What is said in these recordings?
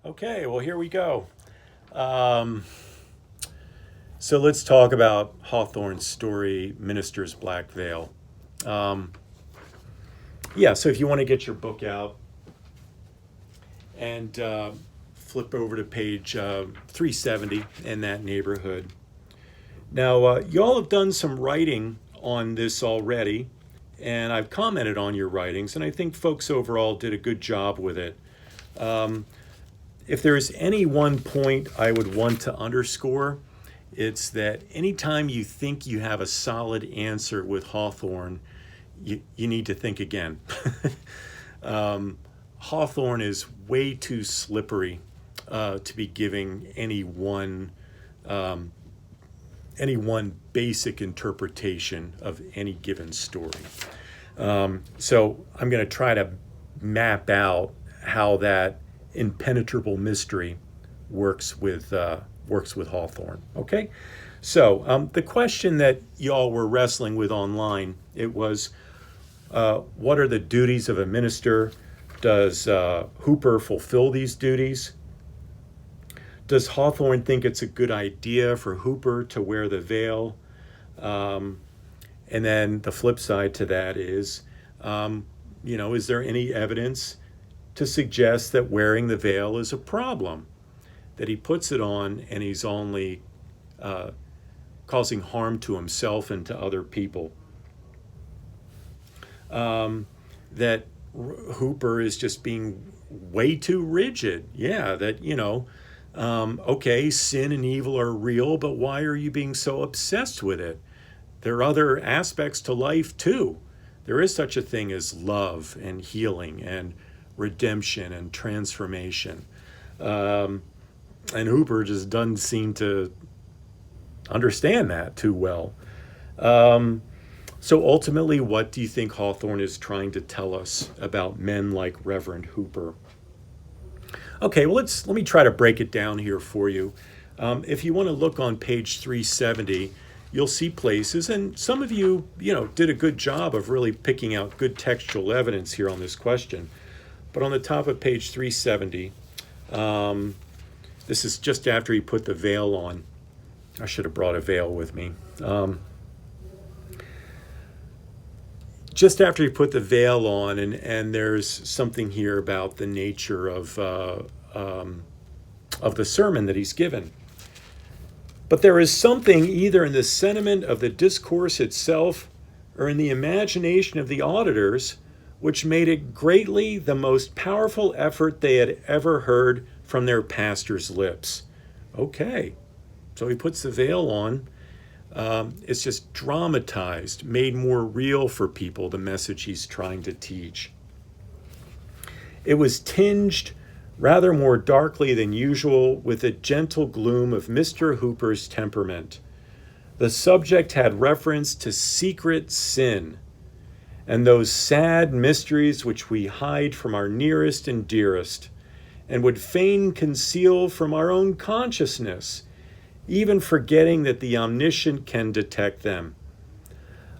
Okay, well, here we go. Um, so let's talk about Hawthorne's story, Minister's Black Veil. Um, yeah, so if you want to get your book out and flip over to page 370 in that neighborhood. Now, you all have done some writing on this already, and I've commented on your writings, and I think folks overall did a good job with it. Um, if there's any one point I would want to underscore, it's that anytime you think you have a solid answer with Hawthorne, you need to think again. Hawthorne is way too slippery to be giving any one basic interpretation of any given story. So I'm going to try to map out how that impenetrable mystery works with Hawthorne. Okay, so the question that y'all were wrestling with online, it was, what are the duties of a minister? Does Hooper fulfill these duties? Does Hawthorne think it's a good idea for Hooper to wear the veil? And then the flip side to that is, is there any evidence to suggest that wearing the veil is a problem? That he puts it on and he's only causing harm to himself and to other people? That Hooper is just being way too rigid. Yeah, that, okay, sin and evil are real, but why are you being so obsessed with it? There are other aspects to life too. There is such a thing as love and healing and redemption and transformation. And Hooper just doesn't seem to understand that too well. So ultimately, what do you think Hawthorne is trying to tell us about men like Reverend Hooper? Okay, well, let me try to break it down here for you. If you want to look on page 370, you'll see places, and some of you, did a good job of really picking out good textual evidence here on this question. But on the top of page 370, this is just after he put the veil on. I should have brought a veil with me. Just after he put the veil on, and there's something here about the nature of the sermon that he's given. But there is something either in the sentiment of the discourse itself or in the imagination of the auditors which made it greatly the most powerful effort they had ever heard from their pastor's lips. Okay, so he puts the veil on. It's just dramatized, made more real for people, the message he's trying to teach. It was tinged rather more darkly than usual with the gentle gloom of Mr. Hooper's temperament. The subject had reference to secret sin and those sad mysteries which we hide from our nearest and dearest, and would fain conceal from our own consciousness, even forgetting that the omniscient can detect them.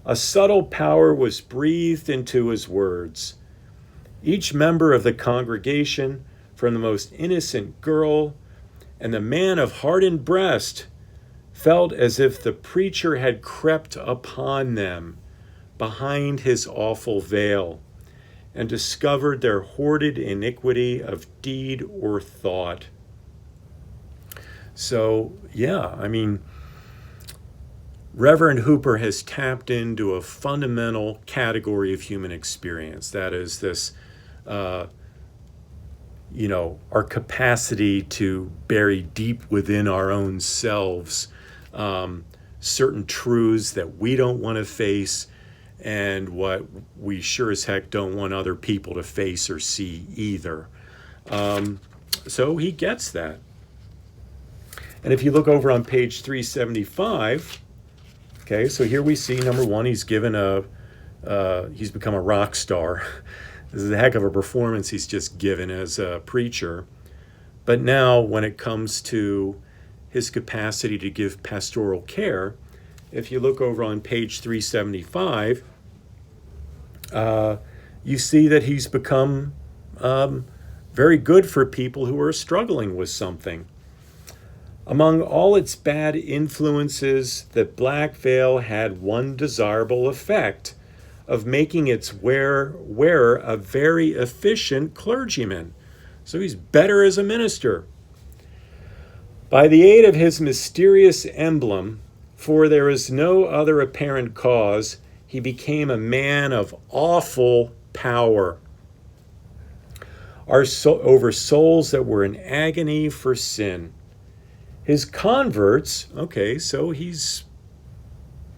A subtle power was breathed into his words. Each member of the congregation, from the most innocent girl and the man of hardened breast, felt as if the preacher had crept upon them behind his awful veil and discovered their hoarded iniquity of deed or thought. So, Reverend Hooper has tapped into a fundamental category of human experience. That is this, our capacity to bury deep within our own selves certain truths that we don't want to face and what we sure as heck don't want other people to face or see either. So he gets that. And if you look over on page 375, okay, so here we see, number one, he's become a rock star. This is a heck of a performance he's just given as a preacher. But now when it comes to his capacity to give pastoral care, if you look over on page 375, you see that he's become very good for people who are struggling with something. Among all its bad influences, the black veil had one desirable effect of making its wearer a very efficient clergyman. So he's better as a minister. By the aid of his mysterious emblem, for there is no other apparent cause, he became a man of awful power over souls that were in agony for sin. His converts, okay, so he's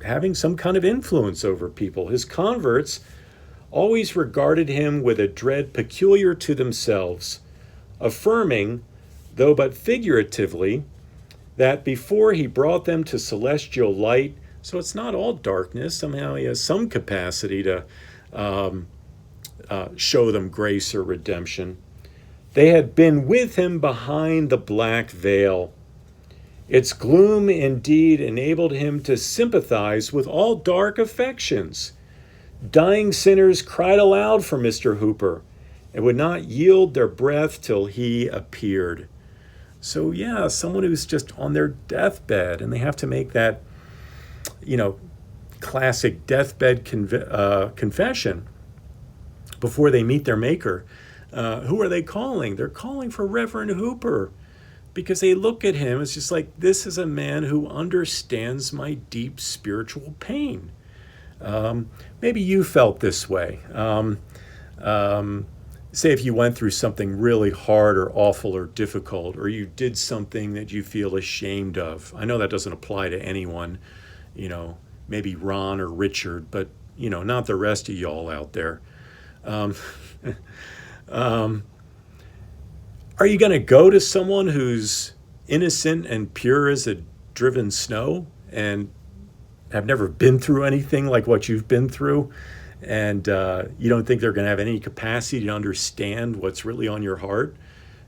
having some kind of influence over people. His converts always regarded him with a dread peculiar to themselves, affirming, though but figuratively, that before he brought them to celestial light, so it's not all darkness, somehow he has some capacity to show them grace or redemption. They had been with him behind the black veil. Its gloom indeed enabled him to sympathize with all dark affections. Dying sinners cried aloud for Mr. Hooper and would not yield their breath till he appeared. So yeah, someone who's just on their deathbed and they have to make that, classic deathbed confession before they meet their maker. Who are they calling? They're calling for Reverend Hooper, because they look at him, it's just like, this is a man who understands my deep spiritual pain. Maybe you felt this way. Say if you went through something really hard or awful or difficult, or you did something that you feel ashamed of. I know that doesn't apply to anyone, maybe Ron or Richard, but, not the rest of y'all out there. Are you going to go to someone who's innocent and pure as a driven snow and have never been through anything like what you've been through, and you don't think they're going to have any capacity to understand what's really on your heart?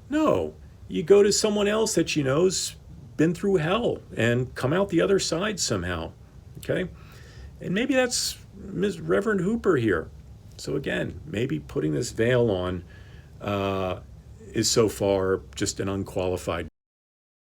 No, you go to someone else that you know's been through hell and come out the other side somehow, okay? And maybe that's Ms. Reverend Hooper here. So again, maybe putting this veil on is so far just an unqualified